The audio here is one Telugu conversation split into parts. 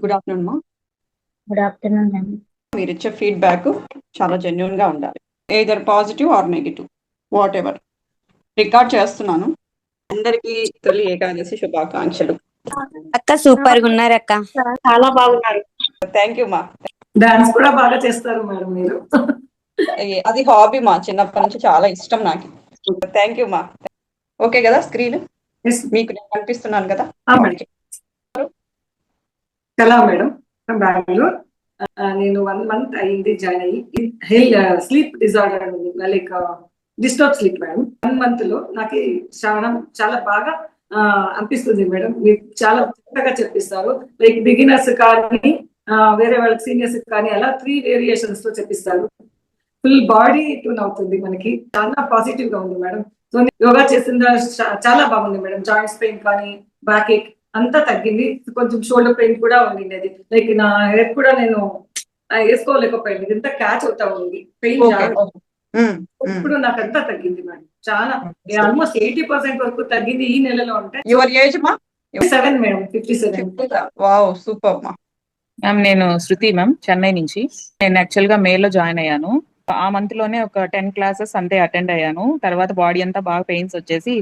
గుడ్ ఆఫ్టర్నూన్ మా. Good afternoon ma'am. మీరు ఇచ్చే ఫీడ్బ్యాక్ చాలా జెన్యున్ గా ఉండాలి, either positive or negative, what ever. Record చేస్తున్నాను. అందరికీ తొలి ఏకాదశి శుభాకాంక్షలు. అక్క సూపర్ గా ఉన్నారు అక్క. చాలా బాగున్నారు. థ్యాంక్ యూ మా. డాన్స్ కూడా బాగా చేస్తారు మేడం మీరు. అది హాబీ మా, చిన్నప్పటి నుంచి చాలా ఇష్టం నాకు. థ్యాంక్ యూ మా. ఓకే కదా స్క్రీన్ మీకు నేను కనిపిస్తున్నాను కదా? కళా మేడం, బెంగళూరు. నేను 1 month అయింది జాయిన్ అయ్యి. స్లీప్ డిజార్డర్ ఉంది, like disturb sleep madam. 1 month లో నాకు చాలా బాగా అనిపిస్తుంది మేడం. మీరు చాలా చక్కగా చెప్పిస్తారు, లైక్ బిగినర్స్ కానీ వేరే వాళ్ళకి సీనియర్స్ కానీ అలా 3 వేరియేషన్స్ తో చెప్పిస్తారు. ఫుల్ బాడీ ట్యూన్ అవుతుంది మనకి, చాలా పాజిటివ్ గా ఉంది మేడం. సో యోగా చేసిన చాలా బాగుంది మేడం. జాయింట్స్ పెయిన్ కానీ బ్యాక్ ఏక్ అంతా తగ్గింది. కొంచెం షోల్డర్ పెయిన్ కూడా ఉండింది, లైక్ నా హెడ్ కూడా నేను వేసుకోలేకపోయింది, ఇంత క్యాచ్ అవుతా ఉంది పెయిన్. ఇప్పుడు నాకు అంతా తగ్గింది మేడం, చాలా ఆల్మోస్ట్ 80% వరకు తగ్గింది ఈ నెలలో. ఉంటే యువర్ ఏజ్ మా? 7 మేడం, 57. వావ్, సూపర్ మా. మ్యామ్ నేను శృతి మ్యామ్, చెన్నై నుంచి. నేను యాక్చువల్ గా మేలో జాయిన్ అయ్యాను. ఆ మంత్ లోనే ఒక 10 classes అంతే అటెండ్ అయ్యాను. తర్వాత బాడీ అంతా బాగా పెయిన్స్ వచ్చేసి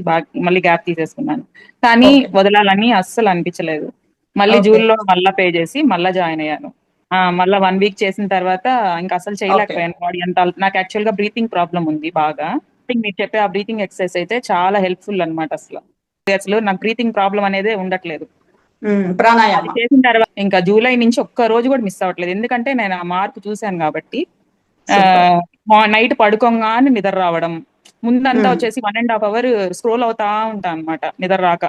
మళ్ళీ గ్యాప్ తీసేసుకున్నాను. కానీ వదలాలని అస్సలు అనిపించలేదు. మళ్ళీ జూన్ లో మళ్ళా పే చేసి మళ్ళా జాయిన్ అయ్యాను. మళ్ళా 1 week చేసిన తర్వాత ఇంకా అసలు చేయలేకపోయాను. బాడీ అంతా నాకు యాక్చువల్ గా బ్రీతింగ్ ప్రాబ్లం ఉంది బాగా. మీరు చెప్పే ఆ బ్రీతింగ్ ఎక్సర్సైజ్ అయితే చాలా హెల్ప్ఫుల్ అనమాట. అసలు నాకు బ్రీతింగ్ ప్రాబ్లం అనేది ఉండట్లేదు. ప్రాణాయామం చేసిన తర్వాత ఇంకా జూలై నుంచి ఒక్క రోజు కూడా మిస్ అవ్వట్లేదు, ఎందుకంటే నేను ఆ మార్పు చూశాను కాబట్టి. నైట్ పడుకోగానే నిద్ర రావడం, ముందంతా వచ్చేసి 1.5 hour స్క్రోల్ అవుతా ఉంటా అనమాట నిద్ర రాక,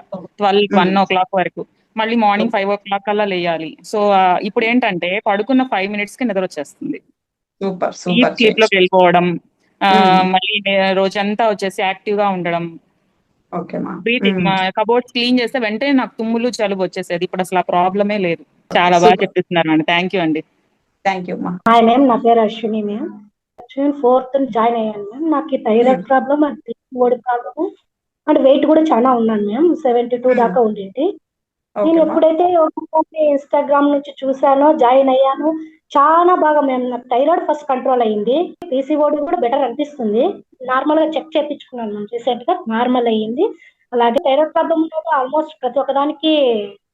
1 o'clock వరకు. మళ్ళీ మార్నింగ్ 5 o'clock కల్లా లేయాలి. సో ఇప్పుడు ఏంటంటే పడుకున్న 5 minutes కి నిద్ర వచ్చేస్తుంది. స్లీప్ లోకి వెళ్ళిపోవడం, మళ్ళీ రోజంతా వచ్చేసి యాక్టివ్ గా ఉండడం. బ్రీతింగ్ కబోర్డ్స్ క్లీన్ చేస్తే వెంటనే నాకు తుమ్ములు జలుబు వచ్చేసేది. ఇప్పుడు అసలు ఆ ప్రాబ్లమే లేదు. చాలా బాగా చెప్పిస్తున్నారు అండి. థ్యాంక్ యూ అండి. థ్యాంక్ యూ మా. హాయ్ మ్యామ్, నా పేరు Ashwini ma'am. June 4th join అయ్యాను మ్యామ్. నాకు ఈ thyroid problem and body problem and weight కూడా చాలా ఉన్నాను మ్యామ్, 72 దాకా ఉండేది. నేను ఎప్పుడైతే ఇన్స్టాగ్రామ్ నుంచి చూసానో జాయిన్ అయ్యాను, చాలా బాగా మేము నాకు థైరాయిడ్ ఫస్ట్ కంట్రోల్ అయ్యింది. పీసీఓడి కూడా బెటర్ అనిపిస్తుంది. నార్మల్ గా చెక్ చేయించుకున్నాను మ్యామ్, రీసెంట్ గా నార్మల్ అయ్యింది. అలాగే థైరాయిడ్ ప్రాబ్లమ్ ఉన్నప్పుడు ఆల్మోస్ట్ ప్రతి ఒక్కదానికి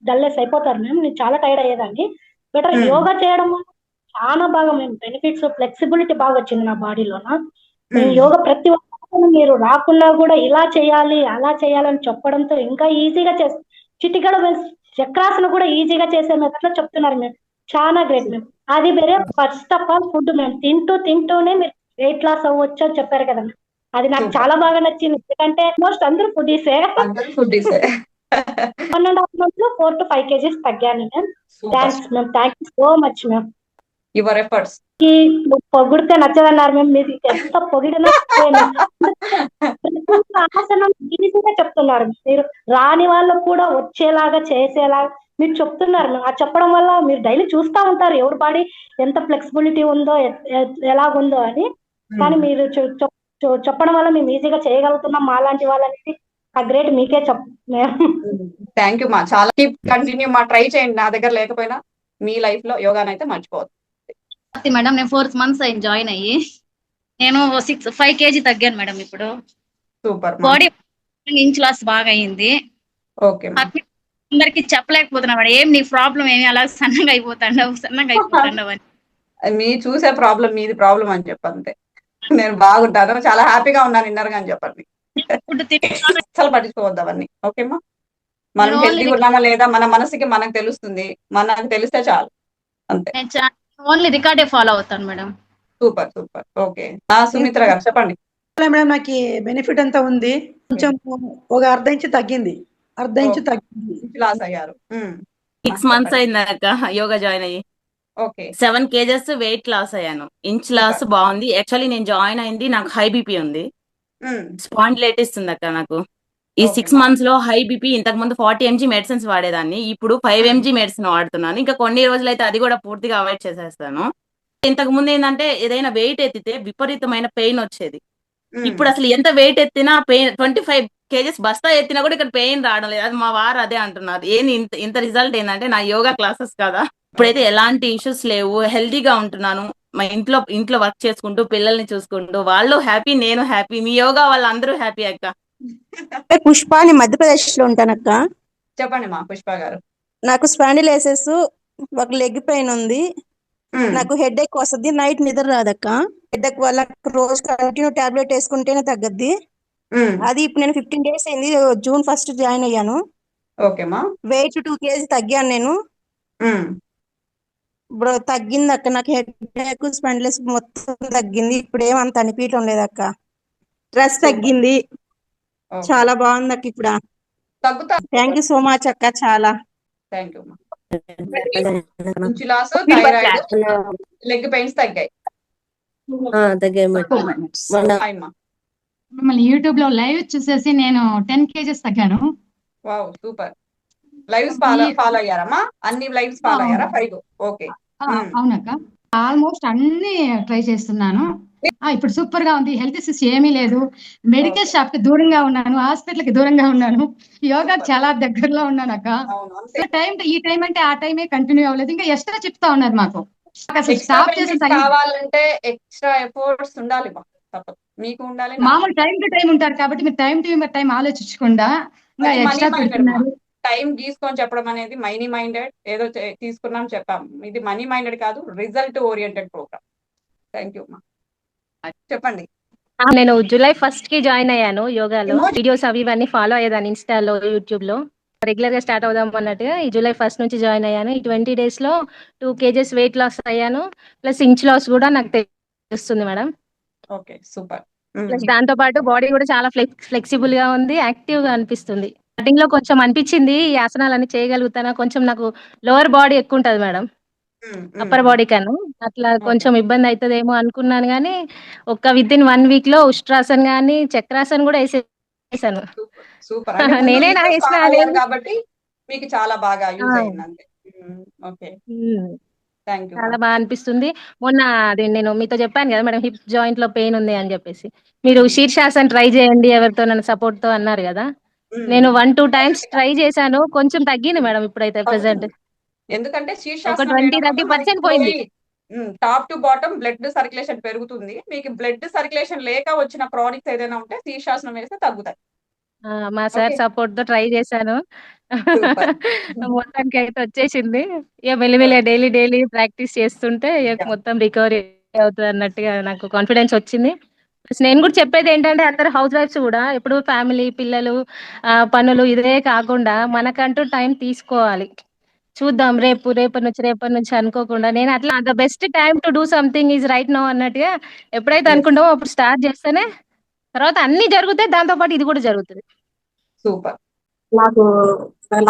డల్లెస్ అయిపోతారు మ్యామ్. నేను చాలా టైర్డ్ అయ్యేదాన్ని. బెటర్ యోగా చేయడం వల్ల చాలా బాగా మేము బెనిఫిట్స్, ఫ్లెక్సిబిలిటీ బాగా వచ్చింది నా బాడీలోన. యోగా ప్రతి ఒక్కరు మీరు రాకున్నా కూడా ఇలా చేయాలి అలా చేయాలని చెప్పడంతో ఇంకా ఈజీగా చేస్తాం. చిటికడ చక్రాసన కూడా ఈజీగా చేసే మెథడ్ చెప్తున్నారు మేము, చాలా గ్రేట్ మేము. అది వేరే ఫస్ట్ ఆఫ్ ఆల్ ఫుడ్ మేము తింటూనే మీరు వెయిట్ లాస్ అవ్వచ్చు అని చెప్పారు కదా, అది నాకు చాలా బాగా నచ్చింది. ఎందుకంటే మోస్ట్ అందరూ ఫుడ్డీసే. 1.5 months లో 4 to 5 kgs తగ్గాను ma'am. Thanks ma'am, thank you so much ma'am. Your efforts పొగిడితే నచ్చదన్నారు మేము, మీరు ఎంత పొగిడినా ఆసనం ఈజీగా చెప్తున్నారు మీరు. రాని వాళ్ళకు కూడా వచ్చేలాగా చేసేలాగా మీరు చెప్తున్నారు. ఆ చెప్పడం వల్ల మీరు డైలీ చూస్తూ ఉంటారు ఎవరి బాడీ ఎంత ఫ్లెక్సిబిలిటీ ఉందో ఎలాగుందో అని. కానీ మీరు చెప్పడం వల్ల మేము ఈజీగా చేయగలుగుతున్నాం మాలాంటి వాళ్ళని. ఆ గ్రేట్ మీకే థ్యాంక్ యూ మా. చాలా కంటిన్యూ మా, ట్రై చేయండి. నా దగ్గర లేకపోయినా మీ లైఫ్ లో యోగానైతే మర్చిపోవద్దు. మేడం నేను 4 months అయింది జాయిన్ అయ్యి. నేను 5 kg తగ్గాను మేడం. ఇప్పుడు సూపర్, బాడీ ఇంచ్ లాస్ బాగా అయింది. అందరికి చెప్పలేకపోతున్నా మేడం, ఏం నీ ప్రాబ్లం ఏమి అలా సన్నగా అయిపోతాండవు అని. మీ చూసే ప్రాబ్లం మీది ప్రాబ్లం అని చెప్పంతే. నేను బాగుంటాను, చాలా హ్యాపీగా ఉన్నాను ఇన్నర్ గా అని చెప్పండి. అసలు పట్టించుకోవద్దు అవన్నీ. ఓకేమా, మనం హెల్తీగా ఉన్నామా లేదా మన మనసుకి మనకు తెలుస్తుంది, మనకు తెలిస్తే చాలు అంతే. ఓన్లీ రికార్డే ఫాలో అవుతాను madam. Super super. Okay, Sumitra గారు చెప్పండి. మేడం నాకు బెనిఫిట్ అంతా ఉంది. కొంచెం ఒక అర్ధ ఇంచు తగ్గింది, లాస్ అయ్యారు. 6 months అయిందక్క యోగా జాయిన్ అయ్యి. 7 kgs వెయిట్ లాస్ అయ్యాను. ఇంచ్ లాస్ బాగుంది. యాక్చువల్లీ నేను జాయిన్ అయింది, నాకు హై బీపీ ఉంది, స్పాండిలైటిస్ ఉంది అక్క నాకు. ఈ 6 months లో హై బీపీ, ఇంతకు ముందు 40 mg మెడిసిన్స్ వాడేదాన్ని, ఇప్పుడు 5 mg మెడిసిన్ వాడుతున్నాను. ఇంకా కొన్ని రోజులైతే అది కూడా పూర్తిగా అవాయిడ్ చేసేస్తాను. ఇంతకు ముందు ఏంటంటే ఏదైనా వెయిట్ ఎత్తితే విపరీతమైన పెయిన్ వచ్చేది. ఇప్పుడు అసలు ఎంత వెయిట్ ఎత్తినా పెయిన్, 25 kgs బస్తా ఎత్తినా కూడా ఇక్కడ పెయిన్ రావడం లేదు. అది మా వారు అదే అంటున్నారు, ఏంది ఇంత రిజల్ట్ ఏంటంటే నా యోగా క్లాసెస్ కదా. ఇప్పుడైతే ఎలాంటి ఇష్యూస్ లేవు, హెల్తీగా ఉంటున్నాను. మా ఇంట్లో వర్క్ చేసుకుంటూ పిల్లల్ని చూసుకుంటూ వాళ్ళు హ్యాపీ, నేను హ్యాపీ, మీ యోగా వాళ్ళందరూ హ్యాపీ అక్క. పుష్ప, నేను మధ్యప్రదేశ్ లో ఉంటానక్క. చెప్పండి మా పుష్ప గారు. నాకు స్పాండిలైసిస్, ఒక లెగ్ పెయిన్ ఉంది. నాకు హెడ్ ఎక్ వస్తుంది, నైట్ నిద్ర రాదక్క. హెడ్ ఎక్ వల్ల రోజు కంటిన్యూ టాబ్లెట్ వేసుకుంటేనే తగ్గద్ది. అది ఇప్పుడు నేను 15 days అయింది, June 1st జాయిన్ అయ్యాను. ఓకేమా. వెయిట్ 2 kg తగ్గాను నేను. ఇప్పుడు తగ్గింది అక్క, నాకు హెడ్ ఎక్ స్పాండిలైసిస్ మొత్తం తగ్గింది. ఇప్పుడు ఏమంత అనిపించడం లేదక్క. స్ట్రెస్ తగ్గింది, చాలా బాగుంది అక్క ఇప్పుడు. థ్యాంక్ యూ సో మచ్ అక్క. చాలా thank you. Loss, thyroid, leg pains తగ్గాయి. మిమ్మల్ని యూట్యూబ్ లో లైవ్ చూసేసి నేను 10 kgs తగ్గాను. Wow, super. లైవ్స్ ఫాలో అయ్యారమ్మా? అన్ని లైవ్స్ ఫాలో అయ్యారా? 5. ఓకే. అవునక్క, ఆల్మోస్ట్ అన్ని ట్రై చేస్తున్నాను. ఇప్పుడు సూపర్ గా ఉంది. హెల్త్ ఇష్యూస్ ఏమీ లేదు. మెడికల్ షాప్ కి దూరంగా ఉన్నాను, హాస్పిటల్ కి దూరంగా ఉన్నాను, యోగా చాలా దగ్గరలో ఉన్నాను అక్క. ఈ టైం అంటే ఆ టైమే కంటిన్యూ అవ్వలేదు, ఇంకా ఎక్స్ట్రా చెప్తా ఉన్నారు మాకు. అసలు స్టాప్ చేసి కావాలంటే ఎక్స్ట్రా ఎఫర్ట్స్ ఉండాలి, మీకు ఉండాలి. మామూలు టైం టు టైం ఉంటారు కాబట్టి మీరు టైం టు టైం ఆలోచించకుండా ఇంకా ఎక్స్ట్రా పెడుతున్నారు. టైం గీసుకొని చెప్పడం అనేది మనీ మైండెడ్. ఏదో తీసుకున్నాం చెప్పాం, ఇది మనీ మైండెడ్ కాదు, result oriented program. Thank you. చెప్పండి. నేను July 1st కి జాయిన్ అయ్యాను యోగాలో. వీడియోస్ అవి ఇవన్నీ ఫాలో అయ్యేదాన్ని ఇన్స్టాలో, యూట్యూబ్ లో. రెగ్యులర్ గా స్టార్ట్ అవుదాం అన్నట్టుగా ఈ July 1st నుంచి జాయిన్ అయ్యాను. ఈ 20 days లో 2 kgs వెయిట్ లాస్ అయ్యాను, ప్లస్ ఇంచ్ లాస్ కూడా నాకు తెలుస్తుంది మేడం. Okay, super. ప్లస్ దాంతో పాటు బాడీ కూడా చాలా ఫ్లెక్సిబుల్ గా ఉంది, యాక్టివ్ గా అనిపిస్తుంది. స్టార్టింగ్ లో కొంచెం అనిపించింది ఈ ఆసనాలన్నీ చేయగలుగుతానా, కొంచెం నాకు లోవర్ బాడీ ఎక్కువ ఉంటది మేడం అప్పర్ బాడీ కన్నా, అట్లా కొంచెం ఇబ్బంది అవుతుందేమో అనుకున్నాను. కానీ విత్ ఇన్ 1 week లో ఉష్ట్రాసన్ గానీ చక్రాసన్ కూడా వేసాను. సూపర్. నేనే నా వేసిన కాబట్టి మీకు చాలా బాగా యూజ్ అయింది. ఓకే, చాలా బాగా అనిపిస్తుంది. మొన్న అది నేను మీతో చెప్పాను కదా మేడం, హిప్ జాయింట్ లో పెయిన్ ఉంది అని చెప్పేసి, మీరు శీర్షాసన్ ట్రై చేయండి ఎవరితో నన్ను సపోర్ట్ తో అన్నారు కదా. నేను 1-2 times ట్రై చేశాను, కొంచెం తగ్గింది మేడం ఇప్పుడైతే ప్రెసెంట్. ఎందుకంటే ఒక 20-30% పోయింది. Top to bottom blood circulation పెరుగుతుంది. మీకు బ్లడ్ సర్క్యులేషన్ లేక వచ్చిన క్రానిక్స్ ఏదైనా ఉంటే శీర్షాసనం వేస్తే తగ్గుతాయి. మా సార్ సపోర్ట్ తో ట్రై చేశాను, మొత్తానికి అయితే వచ్చేసింది. ఇక మెల్లిమెల్లి డైలీ ప్రాక్టీస్ చేస్తుంటే మొత్తం రికవరీ అవుతుంది అన్నట్టుగా నాకు కాన్ఫిడెన్స్ వచ్చింది. నేను కూడా చెప్పేది ఏంటంటే, అందరు హౌస్ వైఫ్స్ కూడా ఎప్పుడు ఫ్యామిలీ, పిల్లలు, పనులు ఇదే కాకుండా మనకంటూ టైం తీసుకోవాలి. చూద్దాం రేపటి నుంచి అనుకోకుండా, నేను అట్లా the best time to do something is right now అన్నట్టుగా ఎప్పుడైతే అనుకుంటామో అప్పుడు స్టార్ట్ చేస్తేనే తర్వాత అన్ని జరుగుతాయి, దాంతో పాటు ఇది కూడా జరుగుతుంది. సూపర్. నాకు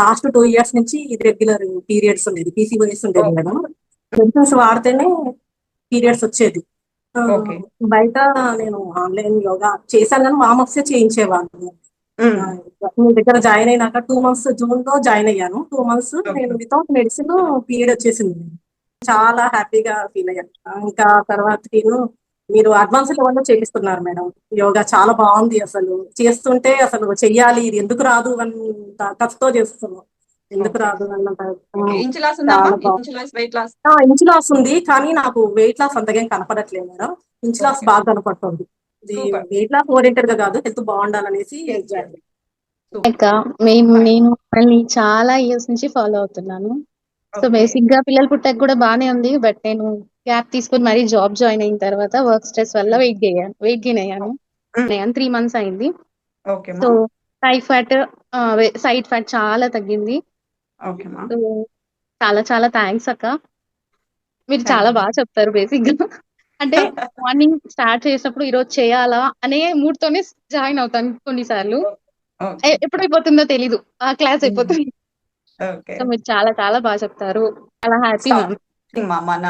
లాస్ట్ 2 years నుంచి రెగ్యులర్ పీరియడ్స్ ఉండేది, PCOS ఉండేది మేడం. మెడిసిన్స్ వాడితేనే పీరియడ్స్ వచ్చేది. బయట నేను ఆన్లైన్ యోగా చేశాను కానీ వామప్స్ చేయించేవాళ్ళు. మీ దగ్గర జాయిన్ అయినాక 2 months June లో జాయిన్ అయ్యాను. 2 months నేను వితౌట్ మెడిసిన్ పీరియడ్ వచ్చేసింది. చాలా హ్యాపీగా ఫీల్ అయ్యాను. ఇంకా తర్వాత మీరు అడ్వాన్స్ లెవెల్లో చేపిస్తున్నారు మేడం యోగా, చాలా బాగుంది. అసలు చేస్తుంటే అసలు చెయ్యాలి, ఇది ఎందుకు రాదు అన్నంత కష్టతో చేస్తున్నాం, ఎందుకు రాదు అన్నంత. ఇంచ్ లాస్ ఉంది కానీ నాకు వెయిట్ లాస్ అంతగా కనపడట్లేదు మేడం. ఇంచ్ లాస్ బాగా కనపడుతుంది. ఇది వెయిట్ లాస్ ఓరియంటెడ్ గా కాదు, హెల్త్ బాగుండాలనేసి. నేను చాలా ఇయర్స్ నుంచి ఫాలో అవుతున్నాను. సో బేసిక్ గా పిల్లలు పుట్టాక కూడా బానే ఉంది, బట్ నేను గ్యాప్ తీసుకొని మరీ జాబ్ జాయిన్ అయిన తర్వాత వర్క్ స్ట్రెస్ వల్ల వెయిట్ గెయిన్ అయ్యాను. 3 months అయింది. సో సైడ్ ఫ్యాట్ చాలా తగ్గింది. చాలా చాలా థ్యాంక్స్ అక్క, మీరు చాలా బాగా చెప్తారు. బేసిక్ గా అంటే మార్నింగ్ స్టార్ట్ చేసినప్పుడు ఈరోజు చేయాలా అనే మూడ్ తోనే జాయిన్ అవుతాను. కొన్నిసార్లు ఎప్పుడు అయిపోతుందో తెలీదు, ఆ క్లాస్ అయిపోతుంది. సో మీరు చాలా చాలా బాగా చెప్తారు, చాలా హ్యాపీ. మన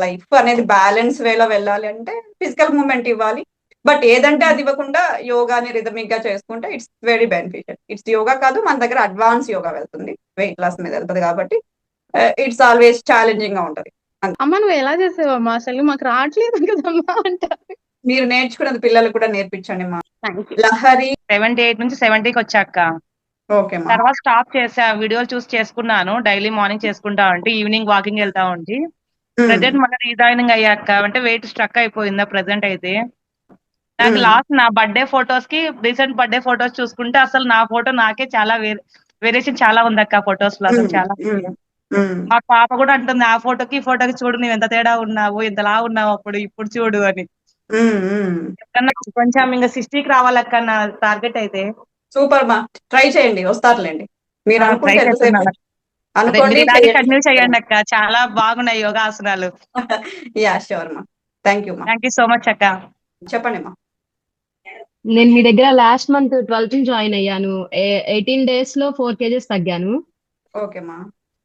లైఫ్ అనేది బ్యాలెన్స్ వేలో వెళ్ళాలి అంటే ఫిజికల్ మూవ్మెంట్ ఇవ్వాలి, బట్ ఏదంటే అది ఇవ్వకుండా యోగాని రిథమిక్ గా చేసుకుంటే it's very beneficial. It's yoga కాదు, మన దగ్గర అడ్వాన్స్ యోగా వెళ్తుంది, వెయిట్ లాస్ మీద వెళ్తుంది కాబట్టి ఇట్స్ ఆల్వేస్ ఛాలెంజింగ్ గా ఉంటది. అమ్మ నువ్వు ఎలా చేసావమ్మా, అసలు మాకు రావట్లేదు కదమ్మా అంటారు. మీరు నేర్చుకున్నది పిల్లలు కూడా నేర్పించండి మా. లహరి 78 నుంచి 70కి వచ్చాక ఓకే మా. తర్వాత స్టాప్ చేసా, వీడియోలు చూసి చేసుకున్నాను. డైలీ మార్నింగ్ చేసుకుంటా ఉంటే, ఈవినింగ్ వాకింగ్ వెళ్తా ఉంటే. ప్రెసెంట్ మళ్ళీ రీజాయినింగ్ అయ్యాక అంటే వెయిట్ స్ట్రక్ అయిపోయిందా ప్రెసెంట్ అయితే. నాకు లాస్ట్ నా బర్త్డే ఫొటోస్ కి రీసెంట్ బర్త్డే ఫొటోస్ చూసుకుంటే అసలు నా ఫోటో నాకే చాలా వేరియేషన్ చాలా ఉంది అక్క ఫొటోస్ లో అసలు చాలా. మా పాప కూడా అంటుంది ఆ ఫోటోకి ఈ ఫోటోకి చూడు నువ్వు ఎంత తేడా ఉన్నావు, ఎంతలా ఉన్నావు అప్పుడు ఇప్పుడు చూడు అని. కొంచెం ఇంకా 60కి రావాలక్క నా టార్గెట్ అయితే. సూపర్ మా, ట్రై చేయండి, వస్తారులేండి. మీరు ట్రై అనుకుంటే చేస్తున్నాను. అనుకోండి, కంటిన్యూ చేయండి అక్క, చాలా బాగున్నాయి యోగాసనాలు. యా ష్యూర్ మా, థ్యాంక్ యూ మా. థ్యాంక్ యూ సో మచ్ అక్క. చెప్పండి మా. నేను మీ దగ్గర లాస్ట్ మంత్ 12th జాయిన్ అయ్యాను. 18 days లో 4 kgs తగ్గాను. ఓకే మా,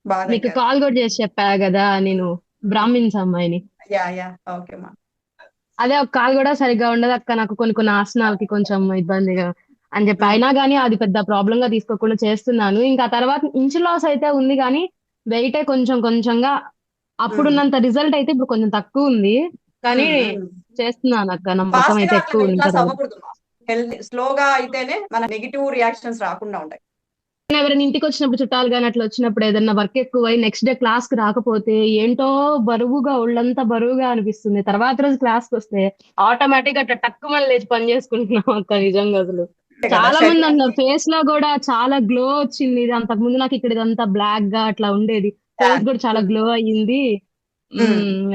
బాగా మీకు కాల్ కూడా చేసి చెప్పా కదా, నేను బ్రాహ్మిన్స్ అమ్మాయిని. యా యా ఓకే మా. అదే ఒక కాల్ కూడా సరిగ్గా ఉండదు అక్క, నాకు కొన్ని ఆసనాలకి కొంచెం ఇబ్బందిగా అని చెప్పి. అయినా కానీ అది పెద్ద ప్రాబ్లం గా తీసుకోకుండా చేస్తున్నాను. ఇంకా తర్వాత ఇంచు లాస్ అయితే ఉంది కానీ వెయిటే కొంచెంగా అప్పుడున్నంత రిజల్ట్ అయితే ఇప్పుడు కొంచెం తక్కువ ఉంది. కానీ చేస్తున్నాను అక్క, నమ్మకం అయితే ఎక్కువ ఉంది కదా. హెల్తీ స్లోగా అయితేనే మన నెగిటివ్ రియాక్షన్స్ రాకుండా ఉంటాయి. ఎవరైనా ఇంటికి వచ్చినప్పుడు చుట్టాలు కానీ అట్లా వచ్చినప్పుడు ఏదన్నా వర్క్ ఎక్కువై నెక్స్ట్ డే క్లాస్ కి రాకపోతే ఏంటో ఒళ్ళంతా బరువుగా అనిపిస్తుంది. తర్వాత రోజు క్లాస్ కి వస్తే ఆటోమేటిక్ అట్లా టక్కుమని లేచి పని చేసుకుంటున్నాం అక్క. నిజంగా అసలు చాలా మంది అన్నారు ఫేస్ లో కూడా చాలా గ్లో వచ్చింది. ఇది అంతకు ముందు నాకు ఇక్కడ ఇదంతా బ్లాక్ గా అట్లా ఉండేది, ఫేస్ కూడా చాలా గ్లో అయ్యింది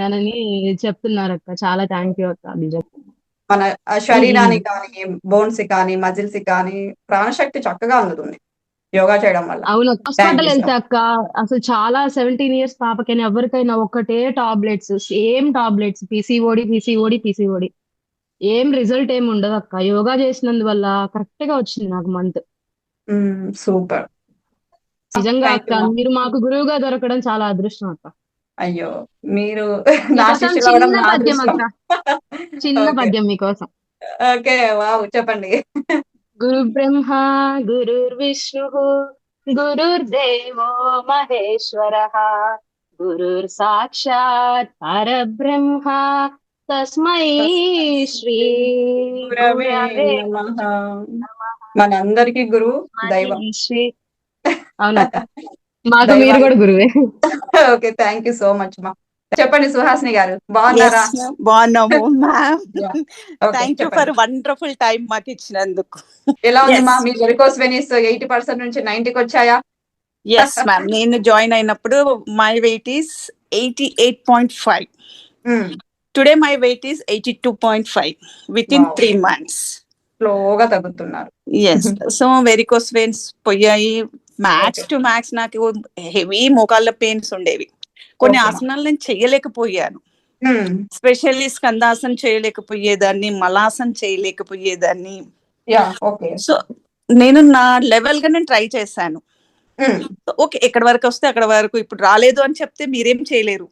అని చెప్తున్నారు అక్క. చాలా థ్యాంక్ యూ అక్క. నిజం మన శరీరానికి కానీ బోన్స్ కానీ మజిల్స్ కానీ ప్రాణశక్తి చక్కగా అందుతుంది యోగా చేయడం వల్ల. అవును, హాస్పిటల్ వెళ్తే అక్క అసలు చాలా 17 years పాపకైనా ఎవరికైనా ఒకటే టాబ్లెట్స్, సేమ్ టాబ్లెట్స్, పీసీఓడి ఏం రిజల్ట్ ఏమి ఉండదు అక్క. యోగా చేసినందువల్ల కరెక్ట్ గా వచ్చింది నాకు మంత్. సూపర్, నిజంగా అక్క మీరు మాకు గురువుగా దొరకడం చాలా అదృష్టం అక్క. అయ్యో, మీరు చిన్న పద్యం మీకోసం. ఓకే వావ్, చెప్పండి. గురు బ్రహ్మ గురుర్ విష్ణు గురుర్దేవో మహేశ్వరః గురుర్ సాక్షాత్ పరబ్రహ్మ తస్మై శ్రీ గురవే నమః. మనందరికీ గురువు దైవం. అవునా, మాకు మీరు కూడా గురువే. Okay, thank you so much మా. చెప్పండి సుహాసిని గారు, బాగున్నారా? బాగున్నాము ma'am. Thank you for wonderful time మాకు ఇచ్చినందుకు. ఎలా ఉంది మా మీ వెరికోస్ వెనీస్ 80% నుంచి 90కి వచ్చాయా? ఎస్ మ్యామ్, నేను జాయిన్ అయినప్పుడు my weight is 88.5. Today my weight is 82.5 with in 3 months. స్లోగా తగ్గుతున్నారు. ఎస్, సో వెరికోస్ వెయిన్స్ పోయాయి. మ్యాక్స్ టు మ్యాక్స్ నాకు హెవీ మోకాళ్ళ పెయిన్స్ ఉండేవి. కొన్ని ఆసనాలు నేను చెయ్యలేకపోయాను. స్పెషల్లీ స్కందాసన్ చేయలేకపోయేదాన్ని, మలాసన్ చేయలేకపోయేదాన్ని. సో నేను నా లెవెల్ గా నేను ట్రై చేశాను. ఓకే, ఎక్కడి వరకు వస్తే అక్కడ వరకు. ఇప్పుడు రాలేదు అని చెప్తే మీరేం చేయలేరు,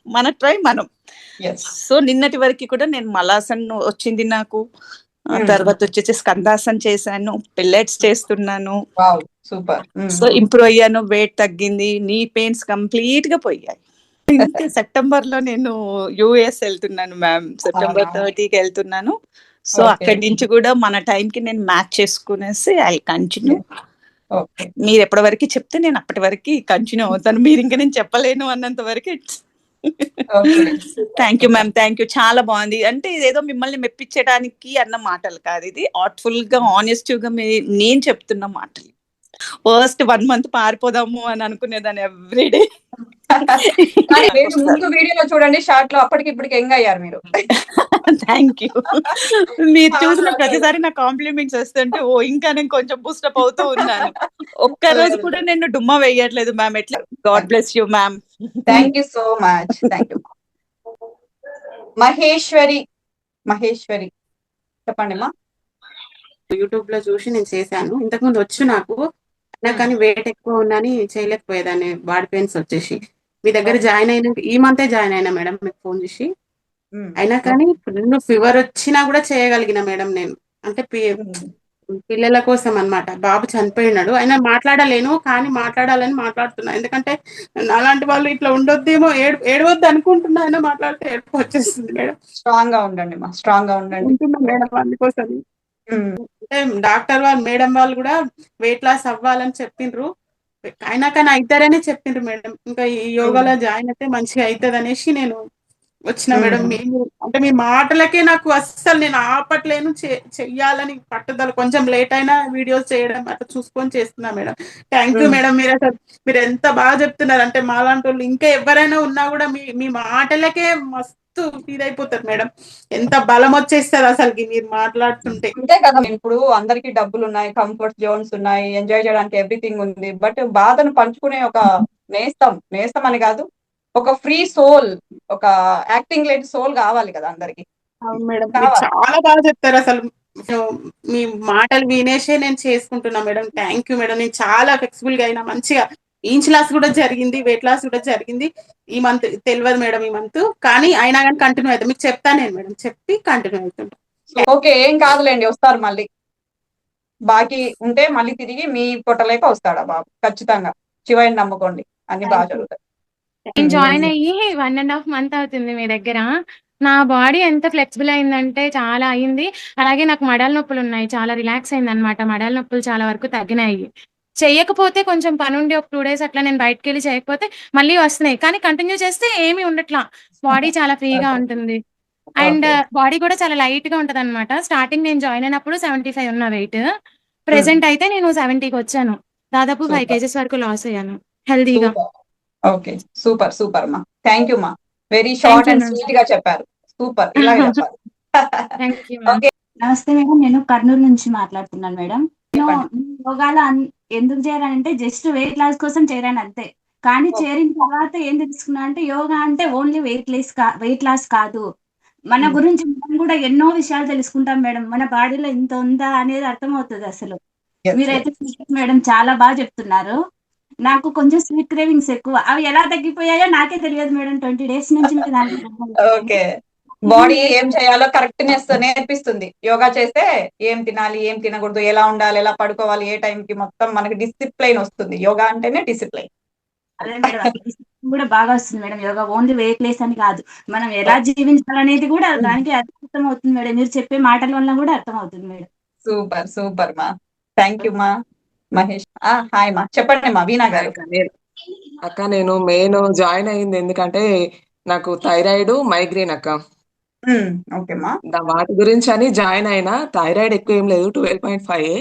మన ట్రై మనం. సో నిన్నటి వరకు కూడా నేను మలాసన్ వచ్చింది నాకు. తర్వాత వచ్చేసి స్కందాసన్ చేశాను, పిల్లెట్స్ చేస్తున్నాను. సో ఇంప్రూవ్ అయ్యాను, వెయిట్ తగ్గింది, నీ పెయిన్స్ కంప్లీట్ గా పోయాయి. సెప్టెంబర్ లో నేను యుఎస్ వెళ్తున్నాను మ్యామ్, September 30కి వెళ్తున్నాను. సో అక్కడి నుంచి కూడా మన టైం కి నేను మ్యాచ్ చేసుకునేసి ఐ కంటిన్యూ. మీరు ఎప్పటి వరకు చెప్తే నేను అప్పటి వరకు కంటిన్యూ అవుతాను. మీరు ఇంకా నేను చెప్పలేను అన్నంత వరకు. Thank you ma'am, thank you. చాలా బాగుంది. అంటే ఇదేదో మిమ్మల్ని మెప్పించడానికి అన్న మాటలు కాదు, ఇది ఆర్ట్ఫుల్ గా ఆనెస్ట్ గా నేను చెప్తున్న మాటలు. ఫస్ట్ 1 month పారిపోదాము అని అనుకునేదాన్ని ఎవ్రీడే. ముందు వీడియోలో చూడండి, షార్ట్ లో అప్పటికి ఇప్పటికి యంగ్ అయ్యారు మీరు. Thank you. మీరు చూసిన ప్రతిసారి నా కాంప్లిమెంట్స్ వస్తుంటే ఇంకా నేను కొంచెం బూస్టప్ అవుతూ ఉన్నాను. ఒక్క రోజు కూడా నేను డుమ్మా వేయట్లేదు మ్యామ్. ఎట్లా, God bless you ma'am. Thank you so much, thank you. Maheshwari చెప్పండి మా. యూట్యూబ్ లో చూసి నేను చేశాను. ఇంతకుముందు వచ్చు నాకు కానీ వెయిట్ ఎక్కువ ఉందని చేయలేకపోయేదాన్ని. బాడీ పెయిన్స్ వచ్చేసి మీ దగ్గర జాయిన్ అయినా ఈ మంతే జాయిన్ అయినా మేడం, మీకు ఫోన్ చేసి. అయినా కానీ ఫుల్ ఫీవర్ వచ్చినా కూడా చేయగలిగిన మేడం నేను. అంటే పిల్లల కోసం అన్నమాట. బాబు చనిపోయినాడు, అయినా మాట్లాడలేను కానీ మాట్లాడాలని మాట్లాడుతున్నా. ఎందుకంటే అలాంటి వాళ్ళు ఇట్లా ఉండొద్దేమో, ఏడవద్దు అనుకుంటున్నా, అయినా మాట్లాడితే ఏడుపు వచ్చేస్తుంది మేడం. స్ట్రాంగ్ గా ఉండండి మా, స్ట్రాంగ్ గా ఉండండి మేడం. అందుకోసం అంటే డాక్టర్ వాళ్ళు మేడం వాళ్ళు కూడా వెయిట్ లాస్ అవ్వాలని చెప్పిండ్రు. అయినా కానీ అవుతారనే చెప్పిండ్రు మేడం. ఇంకా ఈ యోగాలో జాయిన్ అయితే మంచిగా అవుతుంది అనేసి నేను వచ్చిన మేడం. మేము అంటే మీ మాటలకే నాకు అస్సలు నేను ఆపట్లేను, చెయ్యాలని పట్టుదల. కొంచెం లేట్ అయినా వీడియోస్ చేయడం అట్లా చూసుకొని చేస్తున్నా మేడం. Thank you madam. మీరు అసలు మీరు ఎంత బాగా చెప్తున్నారు అంటే మాలాంటి వాళ్ళు ఇంకా ఎవరైనా ఉన్నా కూడా మీ మాటలకే మస్తు ఇదైపోతారు మేడం. ఎంత బలం వచ్చేస్తుంది అసలుకి మీరు మాట్లాడుతుంటే. అంతే కదా, ఇప్పుడు అందరికి డబ్బులు ఉన్నాయి, కంఫర్ట్ జోన్స్ ఉన్నాయి, ఎంజాయ్ చేయడానికి ఎవ్రీథింగ్ ఉంది. బట్ బాధను పంచుకునే ఒక నేస్తం అని కాదు, ఒక ఫ్రీ సోల్, ఒక యాక్టింగ్ లేని సోల్ కావాలి కదా అందరికి. అవును మేడం, మీరు చాలా బాగా చెప్తారు అసలు. మీ మాటలు వినేసే నేను చేసుకుంటున్నా మేడం. Thank you madam. నేను చాలా ఫ్లెక్సిబుల్ గా అయినా మంచిగా ఇంచ్ లాస్ కూడా జరిగింది, వెయిట్ లాస్ కూడా జరిగింది. ఈ మంత్ తెలియదు మేడం, ఈ మంత్ కానీ అయినా కానీ కంటిన్యూ అవుతాం. మీకు చెప్తాను నేను మేడం, చెప్పి కంటిన్యూ అవుతుంటా. ఓకే, ఏం కాదులేండి, వస్తారు మళ్ళీ. బాకీ ఉంటే మళ్ళీ తిరిగి మీ పొట్టలేక వస్తాడా బాబు, ఖచ్చితంగా. శివయ్యని నమ్ముకోండి, అన్ని బాగా జరుగుతాయి. నేను జాయిన్ అయ్యి 1.5 మంత్ అవుతుంది మీ దగ్గర. నా బాడీ ఎంత ఫ్లెక్సిబుల్ అయిందంటే చాలా అయింది. అలాగే నాకు మడాల నొప్పులు ఉన్నాయి, చాలా రిలాక్స్ అయింది అనమాట. మడాల నొప్పులు చాలా వరకు తగ్గినాయి. చెయ్యకపోతే కొంచెం పనుండి ఒక 2 days అట్లా నేను బయటకు వెళ్ళి చేయకపోతే మళ్ళీ వస్తున్నాయి, కానీ కంటిన్యూ చేస్తే ఏమీ ఉండట్లా. బాడీ చాలా ఫ్రీగా ఉంటుంది అండ్ బాడీ కూడా చాలా లైట్ గా ఉంటది అనమాట. స్టార్టింగ్ నేను జాయిన్ అయినప్పుడు 75 ఉన్న వెయిట్, ప్రెసెంట్ అయితే నేను 70కి వచ్చాను. దాదాపు 5 kgs వరకు లాస్ అయ్యాను హెల్దీగా. ఓకే, సూపర్ సూపర్ మా. థ్యాంక్ యూ మా, వెరీ షార్ట్ అండ్ స్వీట్ గా చెప్పారు. సూపర్, ఇలాగే చెప్పాలి. ఓకే, నమస్తే మేడం, నేను కర్నూలు నుంచి మాట్లాడుతున్నాను మేడం. నేను యోగాలో ఎందుకు చేరానంటే జస్ట్ వెయిట్ లాస్ కోసం చేరాను అంతే. కానీ చేరిన తర్వాత ఏం తెలుసుకున్నా అంటే యోగా అంటే ఓన్లీ వెయిట్ లాస్ కాదు, మన గురించి మనం కూడా ఎన్నో విషయాలు తెలుసుకుంటాం మేడం. మన బాడీలో ఇంత ఉందా అనేది అర్థమవుతుంది అసలు. మీరైతే మేడం చాలా బాగా చెప్తున్నారు. నాకు కొంచెం స్వీట్ క్రేవింగ్స్ ఎక్కువ, అవి ఎలా తగ్గిపోయాయో నాకే తెలియదు మేడం. 20 days నుంచి ఓకే, బాడీ ఏం చేయాలో కరెక్ట్నెస్ నేర్పిస్తుంది యోగా చేస్తే. ఏం తినాలి, ఏం తినకూడదు, ఎలా ఉండాలి, ఎలా పడుకోవాలి, ఏ టైంకి, మొత్తం మనకి డిసిప్లైన్ వస్తుంది. యోగా అంటేనే డిసిప్లైన్. అదే మేడం, కూడా బాగా వస్తుంది madam. Yoga only weight less అని కాదు, మనం ఎలా జీవించాలనేది కూడా దానికి అర్థం అవుతుంది మేడం. మీరు చెప్పే మాటల వల్ల కూడా అర్థం అవుతుంది మేడం. సూపర్ సూపర్ మా, థ్యాంక్ యూ మా. మహేష్, హాయ్ మా, చెప్పండి మా. వీణా గారు. అక్క, నేను మెయిన్ జాయిన్ అయింది ఎందుకంటే నాకు థైరాయిడ్, మైగ్రేన్ అక్క. ఓకే మా, వాటి గురించి అని జాయిన్ అయినా. థైరాయిడ్ ఎక్కువ ఏం లేదు, 12.5.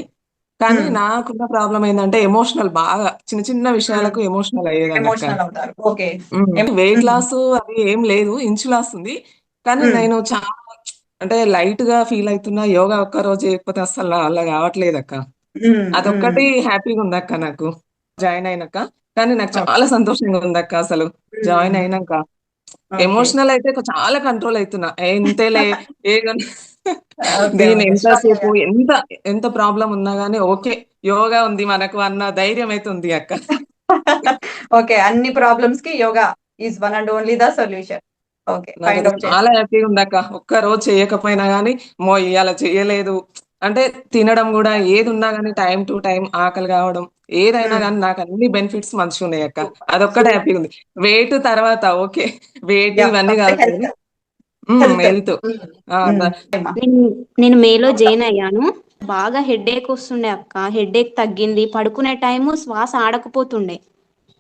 కానీ నాకున్న ప్రాబ్లం ఏంటంటే ఎమోషనల్, బాగా చిన్న చిన్న విషయాలకు ఎమోషనల్ అయ్యేదాన్ని అక్క. వెయిట్ లాస్ అది ఏం లేదు, ఇంచు లాస్ ఉంది. కానీ నేను చాలా అంటే లైట్ గా ఫీల్ అవుతున్నా. యోగా ఒక్క రోజు చేయకపోతే అసలు అలా కావట్లేదు అక్క. అదొక్కటి హ్యాపీగా ఉంది అక్క నాకు జాయిన్ అయినాక. కానీ నాకు చాలా సంతోషంగా ఉంది అక్క అసలు జాయిన్ అయినాక. ఎమోషనల్ అయితే చాలా కంట్రోల్ అవుతున్నా. ఎంతేలే దీని ఎంతసేపు ఎంత ప్రాబ్లం ఉన్నా గానీ ఓకే, యోగా ఉంది మనకు అన్న ధైర్యం అయితే ఉంది అక్క. ఓకే, అన్ని ప్రాబ్లమ్స్ కి yoga is one and only the solution. Okay, చాలా హ్యాపీగా ఉంది అక్క. ఒక్క రోజు చేయకపోయినా గానీ ఇవాళ చేయలేదు అంటే తినడం కూడా ఏది ఉన్నా గానీ టైం టు టైం ఆకలి కావడం, ఏదైనా కానీ నాకు అన్ని బెనిఫిట్స్ మంచిగా ఉన్నాయి అక్క. అదొక్కటే హ్యాపీగా ఉంది. వెయిట్ తర్వాత ఓకే, వెయిట్ ఇవన్నీ కాదు, హెల్త్. నేను మేలో జాయిన్ అయ్యాను. బాగా హెడేక్ వస్తుండే అక్క, హెడేక్ తగ్గింది. పడుకునే టైము శ్వాస ఆడకపోతుండే,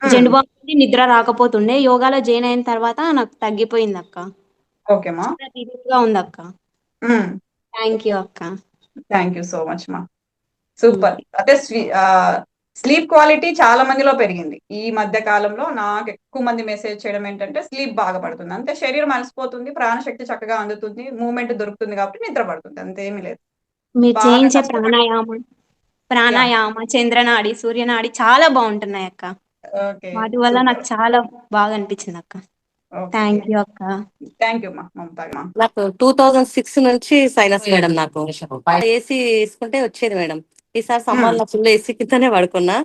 జెండు బాబు నిద్ర రాకపోతుండే. యోగాలో జాయిన్ అయిన తర్వాత నాకు తగ్గిపోయింది అక్క. ఓకేమా, ఉంది అక్క. థ్యాంక్ యూ అక్క. థ్యాంక్ యూ సో మచ్ మా. సూపర్. అంటే స్లీప్ క్వాలిటీ చాలా మందిలో పెరిగింది ఈ మధ్య కాలంలో. నాకు ఎక్కువ మంది మెసేజ్ చేయడం ఏంటంటే స్లీప్ బాగా పడుతుంది, అంతే. శరీరం అలసిపోతుంది, ప్రాణశక్తి చక్కగా అందుతుంది, మూవ్మెంట్ దొరుకుతుంది కాబట్టి నిద్ర పడుతుంది, అంతేమీ లేదు. మీరు చేయించే ప్రాణాయామ, చంద్రనాడి, సూర్యనాడి చాలా బాగుంటున్నాయి అక్క. వాటి వల్ల నాకు చాలా బాగా అనిపించింది అక్క. థ్యాంక్ యూ అక్క. థ్యాంక్ యూ మా మమతా. నాకు 2006 నుంచి సైనస్ మేడం. నాకు ఏసీ వేసుకుంటే వచ్చేది మేడం. ఈసారి సమ్మర్ లో ఫుల్ ఏసీ కిందనే పడుకున్నా,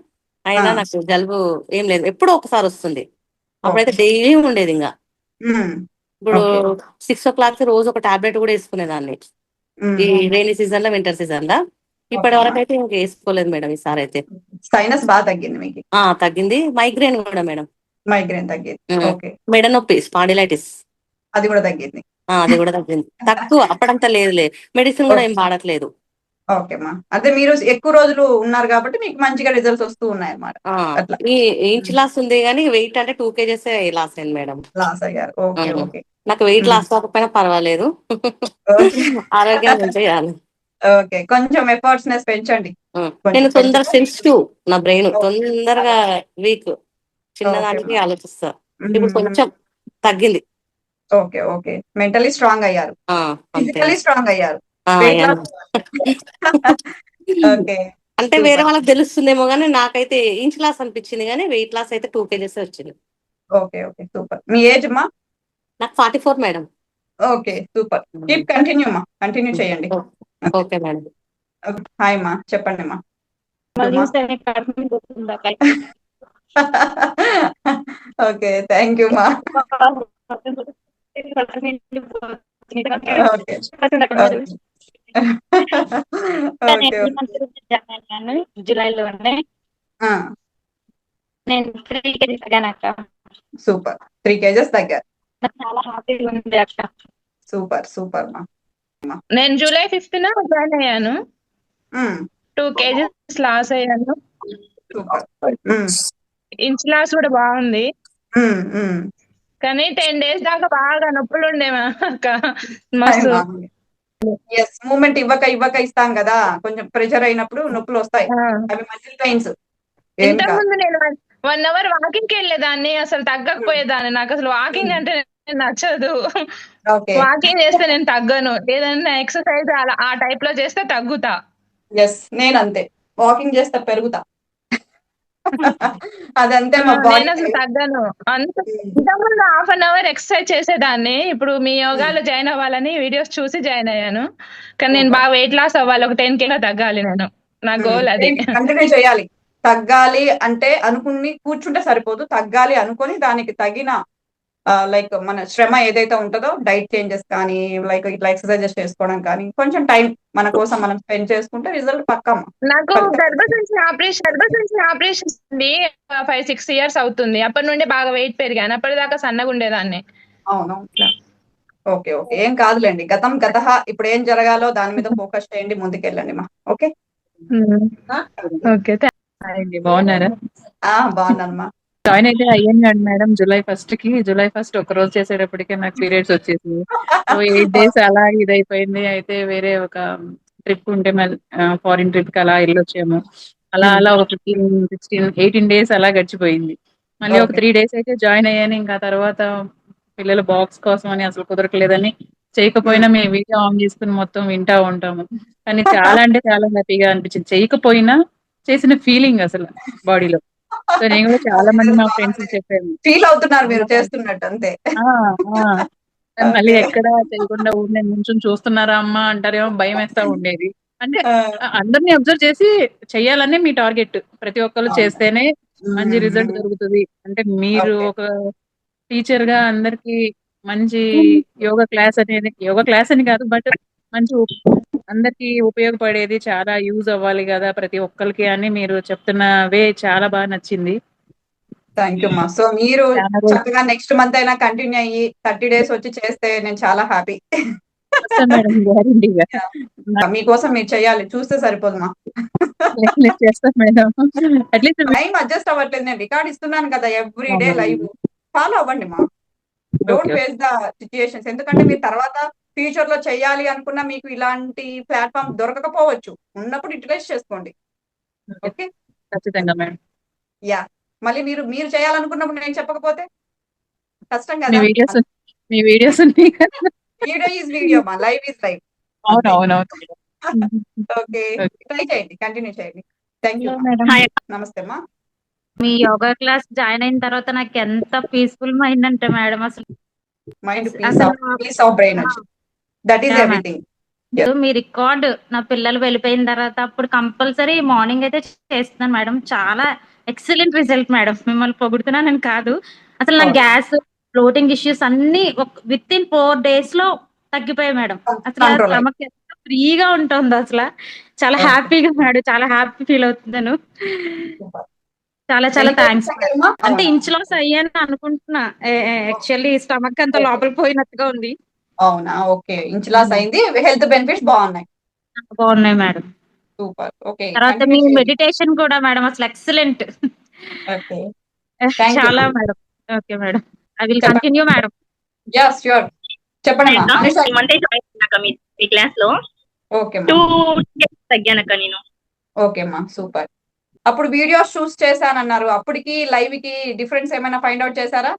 అయినా నాకు జలుబు ఏం లేదు. ఎప్పుడో ఒకసారి వస్తుంది, అప్పుడైతే డైలీ ఉండేది. ఇంకా ఇప్పుడు 6 o'clock రోజు ఒక టాబ్లెట్ కూడా వేసుకునేదాన్ని, ఈ రైనీ సీజన్ లో, వింటర్ సీజన్ లో. ఇప్పటి వరకు అయితే ఇంకా వేసుకోలేదు మేడం. ఈసారి అయితే సైనస్ బాగా తగ్గింది మీకు? తగ్గింది. మైగ్రేన్ కూడా మేడం, మైగ్రేన్ తగ్గింది. మెడ నొప్పి, స్పాండిలైటిస్, అది కూడా తగ్గింది. అది కూడా తగ్గింది. తక్కువ, అప్పుడంతా లేదులే. మెడిసిన్ కూడా ఏం వాడట్లేదు. ఓకే అమ్మా. అదే మీరు ఎక్కువ రోజులు ఉన్నారు కాబట్టి మీకు మంచిగా రిజల్ట్స్ వస్తూ ఉన్నాయి అన్నమాట. అట్లా ఈ ఇంచ్ లాస్ ఉంది కానీ వెయిట్ అంటే 2 kgs లాస్ అయింది మేడం. లాస్ అయ్యారు. Okay okay. నాకు వెయిట్ లాస్ కాకపోయినా పర్వాలేదు, ఆరోగ్యంగా చేయాలి. ఓకే, కొంచెం ఎఫర్ట్స్‌నెస్ పెంచండి. నేను తొందర సెన్సిటివ్, నా బ్రెయిన్ తొందరగా వీక్, చిన్నదానికి ఆలోచిస్తా. ఇప్పుడు కొంచెం తగ్గింది. Okay okay. మెంటలీ స్ట్రాంగ్ అయ్యారు, ఫిజికల్లీ స్ట్రాంగ్ అయ్యారు. ఓకే. అంటే వేరే వాళ్ళకి తెలుస్తుందేమో కానీ నాకైతే ఇంచ్ లాస్ అనిపించింది, కానీ వెయిట్ లాస్ అయితే 2 kgs వచ్చింది. Okay okay, super. మీ ఏజ్ అమ్మా? నాకు 44 madam. Okay, super. Keep continue అమ్మా, కంటిన్యూ చేయండి. Okay madam. హాయ్ అమ్మా, చెప్పండి అమ్మా. ఓకే, థ్యాంక్ యూ మా. జూలైలోనే నేను 3 kgs తగ్గాను అక్క. Super, 3 kgs తగ్గారు. నాకు చాలా హ్యాపీగా ఉంది అక్క. సూపర్ సూపర్ మా. నేను జూలై 5th జాయిన్ అయ్యాను. 2 kgs లాస్ అయ్యాను. ఇంచ్ లాస్ కూడా బాగుంది, కానీ 10 days దాకా బాగా నొప్పులు ఉండేవా అక్క. మస్తు మూమెంట్ ఇవ్వక ఇస్తాం కదా, కొంచెం ప్రెషర్ అయినప్పుడు నొప్పులు వస్తాయి. అవి మజిల్ పెయిన్స్. ఇంతకు ముందు నేను 1 hour వాకింగ్ కి వెళ్ళేదాన్ని, అసలు తగ్గకపోయేదాన్ని. నాకు అసలు వాకింగ్ అంటే నచ్చదు. వాకింగ్ చేస్తే నేను తగ్గను, ఏదైనా ఎక్సర్సైజ్ అలా ఆ టైప్ లో చేస్తే తగ్గుతా. నేను అంతే, వాకింగ్ చేస్తే పెరుగుతా. అదంతే మా బాడీ. నేను అసలు తగ్గను. ఇంతకుముందు 1/2 hour ఎక్సర్సైజ్ చేసేదాన్ని. ఇప్పుడు మీ యోగాలో జాయిన్ అవ్వాలని వీడియోస్ చూసి జాయిన్ అయ్యాను. కానీ నేను బాగా వెయిట్ లాస్ అవ్వాలి, ఒక 10 kg తగ్గాలి. నేను నా గోల్ అది. కంటిన్యూ చేయాలి. తగ్గాలి అంటే అనుకుని కూర్చుంటే సరిపోదు, తగ్గాలి అనుకొని దానికి తగిన లైక్ మన శ్రమ ఏదైతే ఉంటుందో, డైట్ చేంజెస్ కానీ లైక్ ఇట్లా ఎక్సర్సైజెస్ చేసుకోవడం కానీ, కొంచెం టైం మన కోసం మనం స్పెండ్ చేసుకుంటే రిజల్ట్ పక్కమ్మ. నాకు గర్భసంచి ఆపరేషన్ 5-6 years అవుతుంది. అప్పటి నుండి బాగా వెయిట్ పెరిగాను. అప్పటిదాకా సన్నగా ఉండేదాన్ని. అవునవును. ఓకే ఓకే, ఏం కాదులేండి. గతం గతహ. ఇప్పుడు ఏం జరగాలో దాని మీద ఫోకస్ చేయండి, ముందుకెళ్ళండి మా. Okay okay. బాగున్నారా? బాగున్నానమ్మా. జాయిన్ అయితే అయ్యాను మేడం జూలై 1st ఒక రోజు చేసేటప్పటికే నాకు పీరియడ్స్ వచ్చేసి 8 days అలా ఇదైపోయింది. అయితే వేరే ఒక ట్రిప్ ఉంటే ఫారిన్ ట్రిప్ కి అలా వెళ్ళొచ్చాము. అలా ఒక 18 days అలా గడిచిపోయింది. మళ్ళీ ఒక 3 days అయితే జాయిన్ అయ్యాను. ఇంకా తర్వాత పిల్లల బాక్స్ కోసం అని అసలు కుదరట్లేదని చేయకపోయినా మేము వీడియో ఆన్ చేసుకుని మొత్తం వింటా ఉంటాము. కానీ చాలా అంటే చాలా హ్యాపీగా అనిపించింది. చేయకపోయినా చేసిన ఫీలింగ్ అసలు బాడీలో. సో నేను కూడా చాలా మంది మా ఫ్రెండ్స్ చెప్పాను, ఫీల్ అవుతున్నారు మీరు చేస్తున్నట్టు. అంతే. మళ్ళీ ఎక్కడ చేయకుండా ఊరినే నుంచుని చూస్తున్నారా అమ్మా అంటారేమో భయం వేస్తా ఉండేది. అంటే అందరినీ అబ్జర్వ్ చేసి చెయ్యాలనే మీ టార్గెట్. ప్రతి ఒక్కరు చేస్తేనే మంచి రిజల్ట్ దొరుకుతుంది. అంటే మీరు ఒక టీచర్ గా అందరికి మంచి యోగా క్లాస్ అని కాదు, బట్ మంచి అందరికి ఉపయోగపడేది, చాలా యూజ్ అవ్వాలి కదా ప్రతి ఒక్కరికి అని మీరు చెప్తున్న వే చాలా బాగా నచ్చింది. థ్యాంక్ యూ మా. సో మీరు చక్కగా నెక్స్ట్ మంత్ అయినా కంటిన్యూ అయ్యి 30 days వచ్చి చేస్తే నేను చాలా హ్యాపీ. మీకోసం మీరు చెయ్యాలి, చూస్తే సరిపోదు మా. టైం అడ్జస్ట్ అవ్వట్లేదు. నేను రికార్డ్ ఇస్తున్నాను కదా ఎవ్రీ డే లైవ్. ఫాలో అవ్వండి మా. Don't face the situations. ఎందుకంటే మీరు తర్వాత ఫ్యూచర్ లో చెయ్యాలి అనుకున్నా మీకు ఇలాంటి ప్లాట్ఫామ్ దొరకకపోవచ్చు. ఉన్నప్పుడు యూటిలైజ్ చేసుకోండి. ఓకే, ఖచ్చితంగా మేడం. యా, మళ్ళీ మీరు చేయాలనుకున్నప్పుడు నేను చెప్పకపోతే కష్టం కదా. మీ వీడియోస్ వీడియో ఈజ్ వీడియో మా, live is live. Okay, try చేయండి, కంటిన్యూ చేయండి. Thank you. నమస్తే అమ్మా. మీ యోగా క్లాస్ జాయిన్ అయిన తర్వాత నాకు ఎంత పీస్ఫుల్ మైండ్ అంటే మేడం, అసలు మైండ్ పీస్ ఆఫ్ బ్రెయిన్ వచ్చింది. That is everything. Me record నా పిల్లలు వెళ్ళిపోయిన తర్వాత అప్పుడు కంపల్సరీ మార్నింగ్ అయితే చేస్తున్నాను మేడం. చాలా ఎక్సలెంట్ రిజల్ట్ మేడం. మిమ్మల్ని పొగుడుతున్నానని కాదు, అసలు నా గ్యాస్ ఫ్లోటింగ్ ఇష్యూస్ అన్ని విత్ ఇన్ 4 days లో తగ్గిపోయాయి మేడం. అసలు స్టమక్ ఎంత ఫ్రీగా ఉంటుంది, అసలు చాలా హ్యాపీగా మేడం, చాలా హ్యాపీ ఫీల్ అవుతున్నాను. చాలా చాలా థ్యాంక్స్. అంటే ఇంచ్ లాస్ అయ్యాను అనుకుంటున్నా, యాక్చువల్లీ స్టమక్ అంతా లోపలికి పోయినట్టుగా ఉంది. అవునా? ఓకే, ఇంచ్ లాస్ అయింది. హెల్త్ బెనిఫిట్స్ బాగున్నాయి మేడం. సూపర్. ఓకే. తర్వాత మీ కంటిన్యూ చేయండి. మెడిటేషన్ కూడా మేడం అసలు ఎక్సలెంట్. ఓకే. థాంక్ యూ చాలా అమ్మా. Madam. Okay madam. I will చెప్పండి. Continue madam. యాహ్! ష్యూర్. చెప్పండమ్మా. అక్క అనుష. ఈ మంత్ జాయిన్ అయ్యాక మీ క్లాస్ లో ఓకే 2 అమ్మా. kg తగ్గానక్క నేను. ఓకే అమ్మా. సూపర్. అప్పుడు వీడియోస్ చూసి చేశానన్నారు. అప్పటికి లైవ్‌కి డిఫరెన్స్ ఏమైనా ఫైండ్ ఔట్ చేసారా?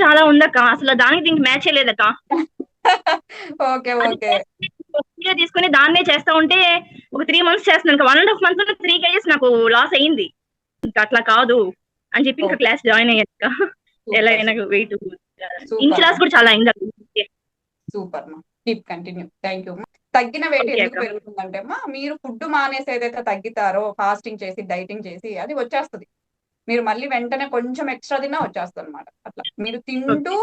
చాలా ఉందక్క. అసలు దానికి దీనికి మ్యాచే లేదక్క. ఓకే. అది ఓకే. వీడియో తీసుకొని దాన్నే చేస్తా ఉంటే ఒక 3 మంత్స్ చేస్తున్నాను. ఇంకా 1 1/2 మంత్ లో 3 కేజెస్ నాకు లాస్ అయింది. ఇంకా అట్లా కాదు అని చెప్పి ఇంకా క్లాస్ జాయిన్ అయ్యాక ఎలా అయినా వెయిట్ ఇంచ్ లాస్ కూడా చాలా అయింది. సూపర్ అమ్మా. Keep continue. Thank you. తగ్గిన వెయిట్ ఓకే ఎందుకు అక్క. పెరుగుతుందంటే అమ్మా, మీరు ఫుడ్ మానేసి ఏదైతే తగ్గుతారో ఫాస్టింగ్ చేసి, డైటింగ్ చేసి అది వచ్చేస్తది. మీరు మళ్ళీ వెంటనే కొంచెం ఎక్స్‌ట్రా తిన్నా వచ్చేస్తదన్నమాట. అట్లా. మీరు తింటూ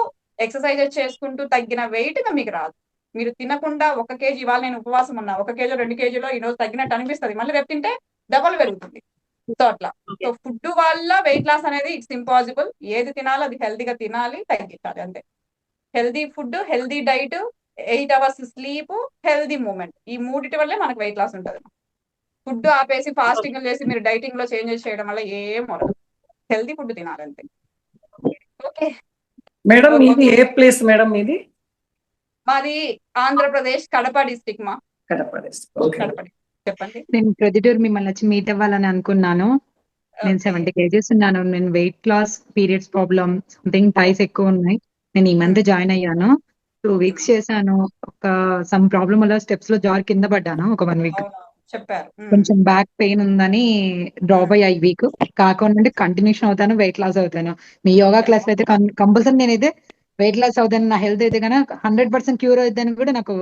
ఎక్సర్‌సైజెస్ చేసుకుంటూ తగ్గిన వెయిట్ ఇక మీకు రాదు. మీరు తినకుండా 1 కేజీ ఇవాళ నేను ఉపవాసం ఉన్నా. 1 కేజో, 2 కేజీలో ఈరోజు తగ్గినట్టు అనిపిస్తది. మళ్ళీ రేపు తింటే డబల్ పెరుగుతుంది. సో అట్లా. సో ఫుడ్ వల్ల వెయిట్ లాస్ అనేది ఇట్స్ ఇంపాసిబుల్. ఏది తినాలో అది హెల్తీగా తినాలి, తగ్గించాలి అంతే. Healthy food, healthy diet, 8 hours sleep, healthy movement. ఈ మూడిటి వల్లే మనకు వెయిట్ లాస్ ఉంటది. ఫుడ్ ఆపేసి ఫాస్టింగ్‌లు చేసి మీరు డైటింగ్‌లో చేంజెస్ చేయడం వల్ల ఏం ఉండదు. హెల్తీ ఫుడ్ తినాలి అంతే. ఓకే. మేడం మీది ఏ ప్లేస్ మేడం మీది? మాది ఆంధ్రప్రదేశ్ కడప డిస్ట్రిక్ట్ మా. Kadapa district. Okay. Kadapa district. చెప్పండి. నేను ప్రొద్దుటూరు మిమ్మల్ని వచ్చి మీట్ అవ్వాలని అనుకున్నాను. నేను 70 కేజెస్ ఉన్నాను. నేను weight loss, periods problem, something thighs ఎక్కువ ఉన్నాయి. నేను ఈ మంత్ జాయిన్ అయ్యాను. 2 వీక్స్ చేశాను. ఒక సమ్ ప్రాబ్లమ్ వల్ల స్టెప్స్ లో జారి కింద పడ్డాను ఒక 1 వీక్. చెప్పారు. కొంచెం బ్యాక్ పెయిన్ ఉందని డ్రాప్ అయ్యా ఈ వీక్. కాకుండా కంటిన్యూషన్ అవుతాను, వెయిట్ లాస్ అవుతాను. మీ యోగా క్లాస్ అయితే కంపల్సరీ నేనైతే వెయిట్ లాస్ అవుతాను. నా హెల్త్ అయితే కనుక 100% క్యూర్ అవుతుందని కూడా నాకు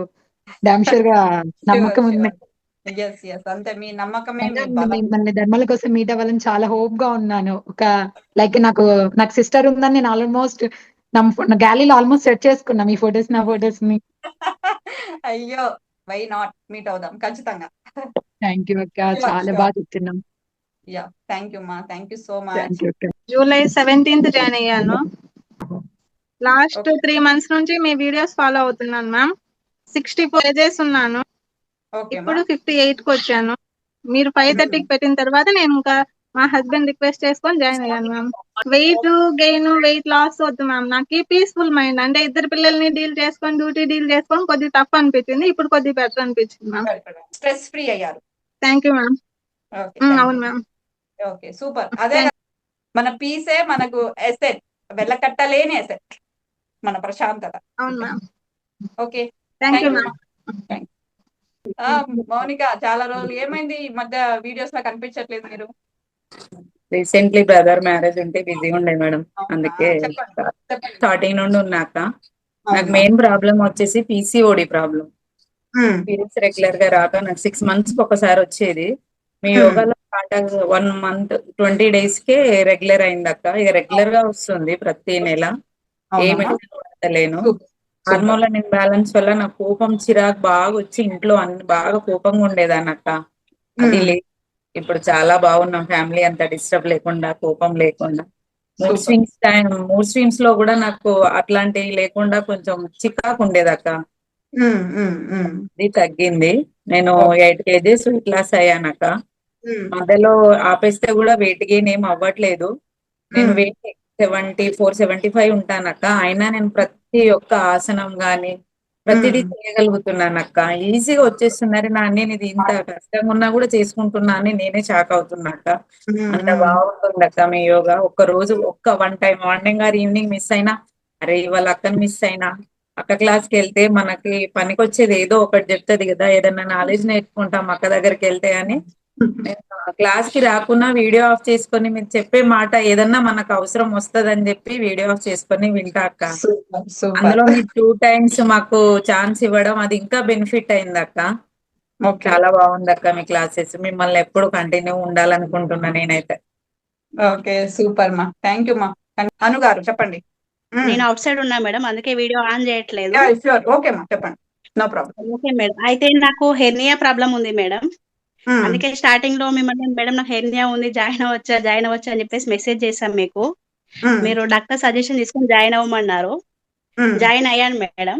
డామ్ షూర్ గా నమ్మకం ఉంది. యెస్. యెస్. అంతే. మీ నమ్మకమే మీ బలం. మిమ్మల్ని ధర్మాల కోసం మీట్ అవ్వాలని చాలా హోప్ గా ఉన్నాను. ఒక లైక్ నాకు సిస్టర్ ఉందని నేను ఆల్మోస్ట్ నా గ్యాలరీలో ఆల్మోస్ట్ సెట్ చేసుకున్నా మీ ఫొటోస్, నా ఫొటోస్ ని. అయ్యో! వై నాట్ మీట్ అవుదాం ఖచ్చితంగా. థ్యాంక్ యూ అక్క. చాలా బాగా చెప్తున్నాం. యాహ్! థ్యాంక్ యూ మా. Thank you so much. Thank you అక్క. జూలై 17th జాయిన్ అయ్యాను. లాస్ట్ 3 మంత్స్ నుంచి మీ వీడియోస్ ఫాలో అవుతున్నాను మ్యామ్. 64 కేజెస్ ఉన్నాను. ఇప్పుడు 58 కి వచ్చాను. మీరు 5:30కి పెట్టిన తర్వాత నేను ఇంకా మా హస్బెండ్ రిక్వెస్ట్ చేసుకొని జాయిన్ అయ్యాను ma'am. Weight gain, weight loss వద్దు మ్యామ్. నాకు పీస్ఫుల్ మైండ్, అంటే 2 పిల్లల్ని డీల్ చేసుకొని, డ్యూటీ డీల్ చేసుకొని కొద్దిగా టఫ్ అనిపించింది. ఇప్పుడు కొద్దిగా బెటర్ అనిపించింది మ్యామ్. స్ట్రెస్ ఫ్రీ అయ్యారు. Thank you ma'am. ఓకే. అవును మ్యామ్. ఓకే. సూపర్. అదే మన పీసే మనకు ఎసెట్, వెళ్ళకట్టలేని ఎసెట్ మన ప్రశాంతత. అవును ma'am. Okay. Thank you ma'am. Mounika, చాలా రోజులు ఏమైంది ఈ మధ్య వీడియోస్ లో కనిపించట్లేదు మీరు? రీసెంట్లీ బ్రదర్ మ్యారేజ్ ఉంటే బిజీగా ఉండే మేడం, అందుకే స్టార్టింగ్ నుండి ఉన్నాక. నాకు మెయిన్ ప్రాబ్లం వచ్చేసి పీసీఓడి ప్రాబ్లం. పీరియడ్స్ రెగ్యులర్ గా రాక నాకు 6 months ఒకసారి వచ్చేది. మీ యోగాలో 1 month 20 days కే రెగ్యులర్ అయింది అక్క. ఇక రెగ్యులర్ గా వస్తుంది ప్రతి నెల. ఏ మెడిసిన్ వాడతలేను. హార్మోన్ ఇంబ్యాలెన్స్ వల్ల నాకు కోపం, చిరాకు బాగా వచ్చి ఇంట్లో అన్ని బాగా కోపంగా ఉండేదాన్ని అక్క. అది లేదు. ఇప్పుడు చాలా బాగున్నాం, ఫ్యామిలీ అంతా డిస్టర్బ్ లేకుండా, కోపం లేకుండా. మూడ్ స్వింగ్స్ లో కూడా నాకు అట్లాంటివి లేకుండా కొంచెం చికాకు ఉండేది అక్క. ఇది తగ్గింది. నేను 8 kgs వెయిట్ లాస్ అయ్యానక్క. మధ్యలో ఆపేస్తే కూడా వెయిట్ గెయిన్ ఏం అవ్వట్లేదు. నేను వెయిట్ 74, 75 ఉంటానక్క. అయినా నేను ప్రతి ఒక్క ఆసనం గాని ప్రతిదీ చేయగలుగుతున్నానక్క. ఈజీగా వచ్చేస్తున్నారు. నేను ఇది ఇంత కష్టంగా ఉన్నా కూడా చేసుకుంటున్నా అని నేనే షాక్ అవుతున్నాక. అంత బాగుంటుందక్క మీ యోగా. ఒక్క రోజు 1 time morning or evening miss అయినా, అరే ఇవాళ అక్కని మిస్ అయినా, అక్క క్లాస్కి వెళ్తే మనకి పనికొచ్చేది ఏదో ఒకటి చెప్తుంది కదా, ఏదన్నా నాలెడ్జ్ నేర్చుకుంటాం అక్క దగ్గరికి వెళ్తే అని క్లాస్ కి రాకున్నా వీడియో ఆఫ్ చేసుకొని మీరు చెప్పే మాట ఏదన్నా మనకు అవసరం వస్తుంది అని చెప్పి వీడియో ఆఫ్ చేసుకొని వింటా అక్క. అందులో మీరు 2 times మాకు ఛాన్స్ ఇవ్వడం అది ఇంకా బెనిఫిట్ అయింది అక్క. చాలా బాగుంది అక్క మీ క్లాసెస్. మిమ్మల్ని ఎప్పుడు కంటిన్యూ ఉండాలనుకుంటున్నా నేనైతే. ఓకే. సూపర్ మా. థ్యాంక్ యూ మా. అను గారు చెప్పండి. నేను అవుట్ సైడ్ ఉన్నా మేడం, అందుకే వీడియో ఆన్ చేయట్లేదు. ఓకే మా, చెప్పండి. No problem. Okay madam. అయితే నాకు హెర్నియా ప్రాబ్లం ఉంది మేడం. అందుకే స్టార్టింగ్ లో మిమ్మల్ని మేడం నాకు హెర్నియా ఉంది, జాయిన్ అవ్వచ్చా అని చెప్పేసి మెసేజ్ చేశాం మీకు. మీరు డాక్టర్ సజెషన్ తీసుకొని జాయిన్ అవ్వమన్నారు. జాయిన్ అయ్యాను మేడం.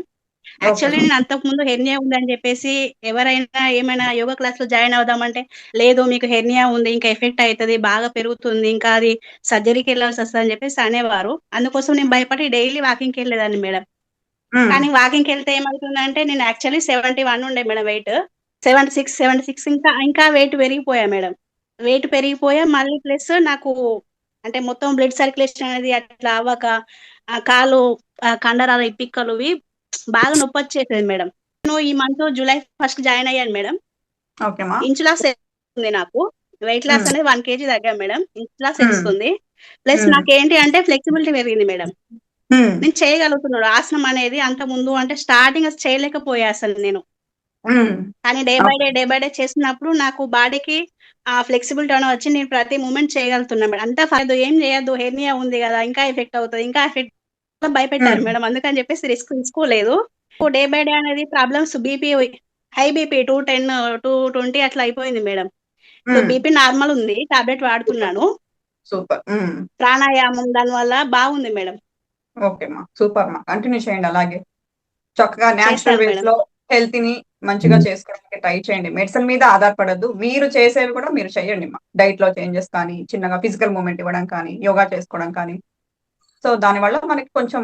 యాక్చువల్లీ నేను అంతకు ముందు హెర్నియా ఉందని చెప్పేసి ఎవరైనా ఏమైనా యోగా క్లాస్ లో జాయిన్ అవుదామంటే లేదు మీకు హెర్నియా ఉంది, ఇంకా ఎఫెక్ట్ అవుతుంది, బాగా పెరుగుతుంది, ఇంకా అది సర్జరీకి వెళ్ళాల్సి వస్తుంది అని చెప్పేసి అనేవారు. అందుకోసం నేను భయపడి డైలీ వాకింగ్ కి వెళ్ళేదాన్ని మేడం. కానీ వాకింగ్ కి వెళ్తే ఏమవుతుందంటే నేను యాక్చువల్లీ 71 ఉండే మేడం వెయిట్, 76 ఇంకా వెయిట్ పెరిగిపోయా మేడం. వెయిట్ పెరిగిపోయా మళ్ళీ ప్లస్ నాకు అంటే మొత్తం బ్లడ్ సర్క్యులేషన్ అనేది అట్లా అవ్వక కాలు కండరాలు పిక్కలు బాగా నొప్పి వచ్చేసేది మేడం. నేను ఈ మంత్ జూలై 1 జాయిన్ అయ్యాను మేడం. ఇంచు లాస్ ఉంది నాకు, వెయిట్ లాస్ అనేది 1 kg తగ్గా మేడం. ఇంచు లాస్ తెలుస్తుంది, ప్లస్ నాకేంటి అంటే ఫ్లెక్సిబిలిటీ పెరిగింది మేడం. నేను చేయగలుగుతున్నాడు ఆసనం అనేది. అంత ముందు అంటే స్టార్టింగ్ చేయలేకపోయా అసలు నేను, కానీ డే బై డే చేస్తున్నప్పుడు నాకు బాడీకి ఆ ఫ్లెక్సిబిలిటీ అనేది వచ్చి నేను ప్రతి మూమెంట్ చేయగలుగుతున్నా మేడం. అంతా ఫైదు ఏం చేయొద్దు, హెర్నియా ఉంది కదా ఇంకా ఎఫెక్ట్ అవుతుంది, ఇంకా ఎఫెక్ట్ భయపెట్టారు మేడం. అందుకని చెప్పేసి రిస్క్ తీసుకోలేదు. డే బై డే అనేది ప్రాబ్లమ్స్ బీపీ, హై బీపీ 210 220 అట్లా అయిపోయింది మేడం. బీపీ నార్మల్ ఉంది, టాబ్లెట్ వాడుతున్నాను. సూపర్. ప్రాణాయామం దాని వల్ల బాగుంది మేడం. ఓకే మా, సూపర్ మా, కంటిన్యూ చేయండి అలాగే చక్కగా న్యాచురల్ వేస్ లో హెల్త్ ని మంచిగా చేసుకోవడానికి ట్రై చేయండి. మెడిసిన్ మీద ఆధారపడద్దు, మీరు చేసేవి కూడా మీరు చేయండి మా. డైట్ లో చేంజెస్ కానీ, చిన్నగా ఫిజికల్ మూమెంట్ ఇవ్వడం కానీ, యోగా చేసుకోవడం కానీ. సో దానివల్ల మనకి కొంచెం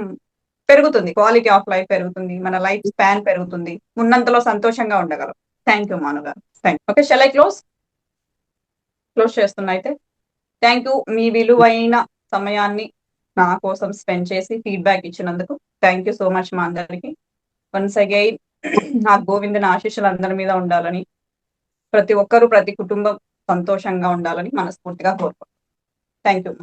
పెరుగుతుంది, క్వాలిటీ ఆఫ్ లైఫ్ పెరుగుతుంది, మన లైఫ్ స్పాన్ పెరుగుతుంది, ఉన్నంతలో సంతోషంగా ఉండగలం. థ్యాంక్ యూ మాను గారు. ఓకే, షల్ ఐ క్లోజ్ చేస్తున్నా అయితే. థ్యాంక్ యూ, మీ విలువైన సమయాన్ని నా కోసం స్పెండ్ చేసి ఫీడ్బ్యాక్ ఇచ్చినందుకు థ్యాంక్ యూ సో మచ్ మా అందరికి. వన్స్ అగైన్ నా గోవిందుని ఆశీస్సులు అందరి మీద ఉండాలని, ప్రతి ఒక్కరూ ప్రతి కుటుంబం సంతోషంగా ఉండాలని మనస్ఫూర్తిగా కోరుకుంటున్నాను. Thank you.